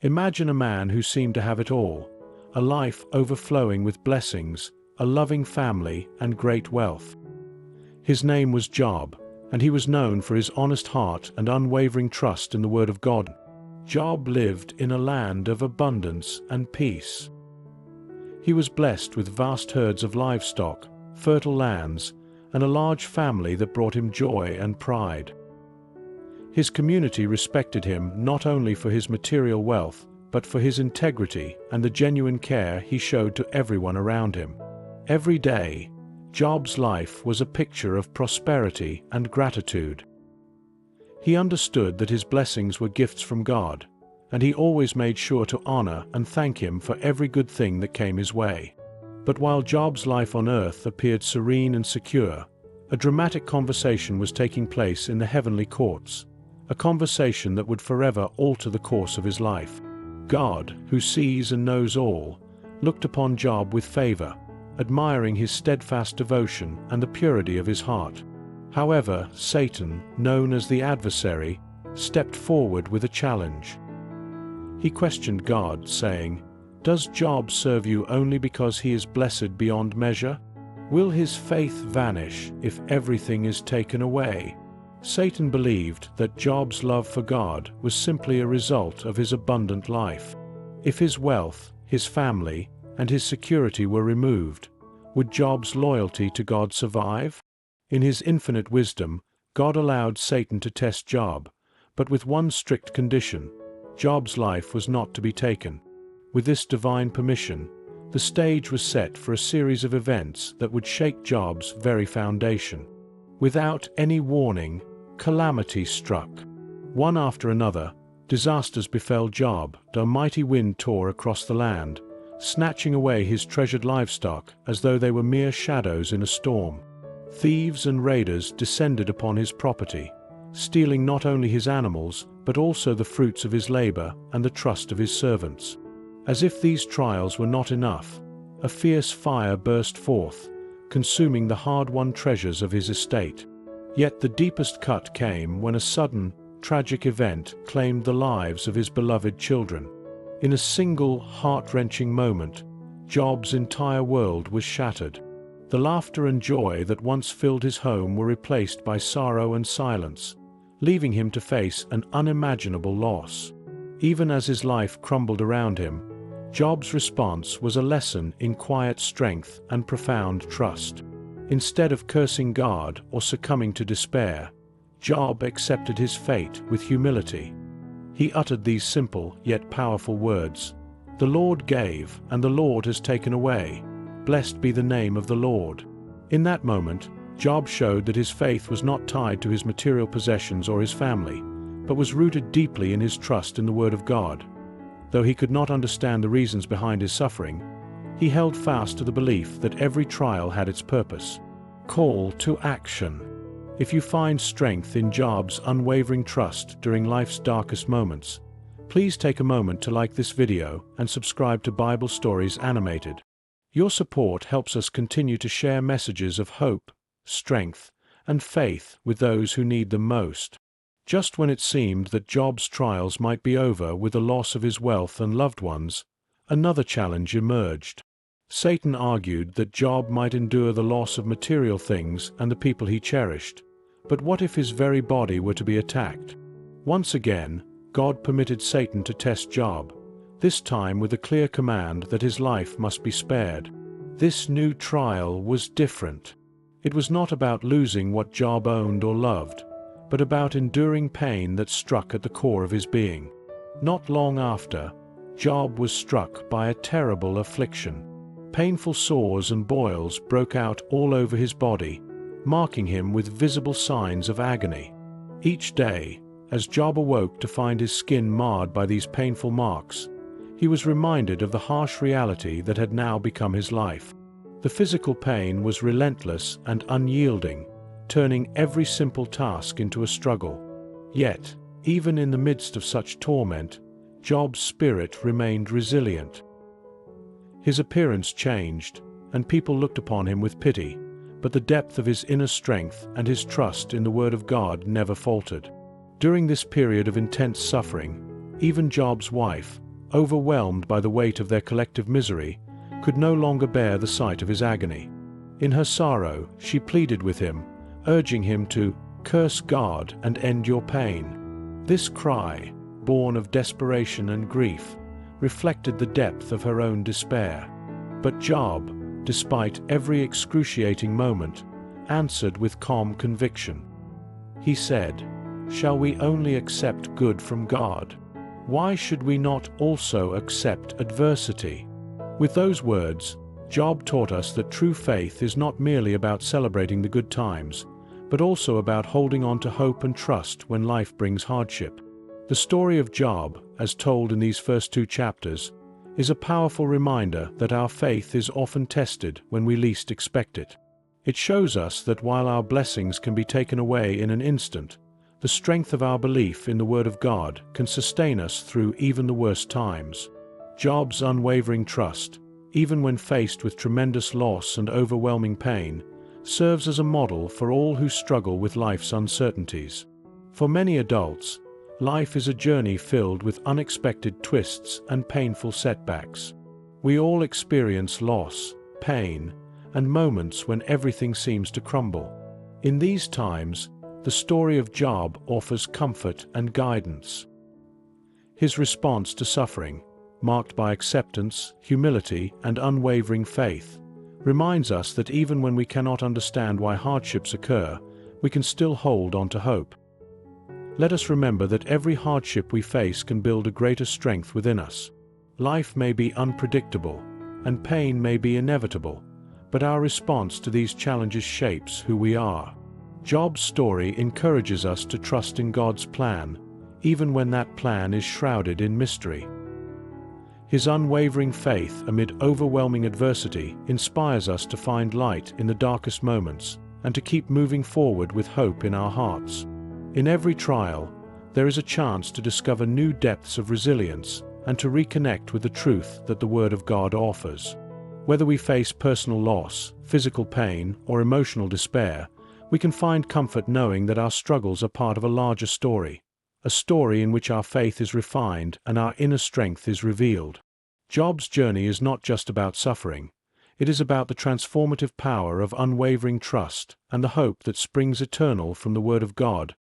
Imagine a man who seemed to have it all, a life overflowing with blessings, a loving family, and great wealth. His name was Job, and he was known for his honest heart and unwavering trust in the word of God. Job lived in a land of abundance and peace. He was blessed with vast herds of livestock, fertile lands, and a large family that brought him joy and pride. His community respected him not only for his material wealth, but for his integrity and the genuine care he showed to everyone around him. Every day, Job's life was a picture of prosperity and gratitude. He understood that his blessings were gifts from God, and he always made sure to honor and thank him for every good thing that came his way. But while Job's life on earth appeared serene and secure, a dramatic conversation was taking place in the heavenly courts, a conversation that would forever alter the course of his life. God, who sees and knows all, looked upon Job with favor, admiring his steadfast devotion and the purity of his heart. However, Satan, known as the adversary, stepped forward with a challenge. He questioned God, saying, "Does Job serve you only because he is blessed beyond measure? Will his faith vanish if everything is taken away?" Satan believed that Job's love for God was simply a result of his abundant life. If his wealth, his family, and his security were removed, would Job's loyalty to God survive? In his infinite wisdom, God allowed Satan to test Job, but with one strict condition: Job's life was not to be taken. With this divine permission, the stage was set for a series of events that would shake Job's very foundation. Without any warning, calamity struck. One after another, disasters befell Job. A mighty wind tore across the land, snatching away his treasured livestock as though they were mere shadows in a storm. Thieves and raiders descended upon his property, stealing not only his animals, but also the fruits of his labor and the trust of his servants. As if these trials were not enough, a fierce fire burst forth, consuming the hard-won treasures of his estate. Yet the deepest cut came when a sudden, tragic event claimed the lives of his beloved children. In a single, heart-wrenching moment, Job's entire world was shattered. The laughter and joy that once filled his home were replaced by sorrow and silence, leaving him to face an unimaginable loss. Even as his life crumbled around him, Job's response was a lesson in quiet strength and profound trust. Instead of cursing God or succumbing to despair, Job accepted his fate with humility. He uttered these simple yet powerful words: "The Lord gave, and the Lord has taken away. Blessed be the name of the Lord." In that moment, Job showed that his faith was not tied to his material possessions or his family, but was rooted deeply in his trust in the Word of God. Though he could not understand the reasons behind his suffering, he held fast to the belief that every trial had its purpose. Call to action. If you find strength in Job's unwavering trust during life's darkest moments, please take a moment to like this video and subscribe to Bible Stories Animated. Your support helps us continue to share messages of hope, strength, and faith with those who need them most. Just when it seemed that Job's trials might be over with the loss of his wealth and loved ones, another challenge emerged. Satan argued that Job might endure the loss of material things and the people he cherished, but what if his very body were to be attacked? Once again, God permitted Satan to test Job, this time with a clear command that his life must be spared. This new trial was different. It was not about losing what Job owned or loved, but about enduring pain that struck at the core of his being. Not long after, Job was struck by a terrible affliction. Painful sores and boils broke out all over his body, marking him with visible signs of agony. Each day, as Job awoke to find his skin marred by these painful marks, he was reminded of the harsh reality that had now become his life. The physical pain was relentless and unyielding, turning every simple task into a struggle. Yet, even in the midst of such torment, Job's spirit remained resilient. His appearance changed, and people looked upon him with pity, but the depth of his inner strength and his trust in the Word of God never faltered. During this period of intense suffering, even Job's wife, overwhelmed by the weight of their collective misery, could no longer bear the sight of his agony. In her sorrow, she pleaded with him, urging him to curse God and end your pain. This cry, born of desperation and grief, reflected the depth of her own despair. But Job, despite every excruciating moment, answered with calm conviction. He said, "Shall we only accept good from God? Why should we not also accept adversity?" With those words, Job taught us that true faith is not merely about celebrating the good times, but also about holding on to hope and trust when life brings hardship. The story of Job, as told in these first 2 chapters, is a powerful reminder that our faith is often tested when we least expect it. It shows us that while our blessings can be taken away in an instant, the strength of our belief in the Word of God can sustain us through even the worst times. Job's unwavering trust, even when faced with tremendous loss and overwhelming pain, serves as a model for all who struggle with life's uncertainties. For many adults, life is a journey filled with unexpected twists and painful setbacks. We all experience loss, pain, and moments when everything seems to crumble. In these times, the story of Job offers comfort and guidance. His response to suffering, marked by acceptance, humility, and unwavering faith, reminds us that even when we cannot understand why hardships occur, we can still hold on to hope. Let us remember that every hardship we face can build a greater strength within us. Life may be unpredictable, and pain may be inevitable, but our response to these challenges shapes who we are. Job's story encourages us to trust in God's plan, even when that plan is shrouded in mystery. His unwavering faith amid overwhelming adversity inspires us to find light in the darkest moments and to keep moving forward with hope in our hearts. In every trial, there is a chance to discover new depths of resilience and to reconnect with the truth that the Word of God offers. Whether we face personal loss, physical pain, or emotional despair, we can find comfort knowing that our struggles are part of a larger story, a story in which our faith is refined and our inner strength is revealed. Job's journey is not just about suffering, it is about the transformative power of unwavering trust and the hope that springs eternal from the Word of God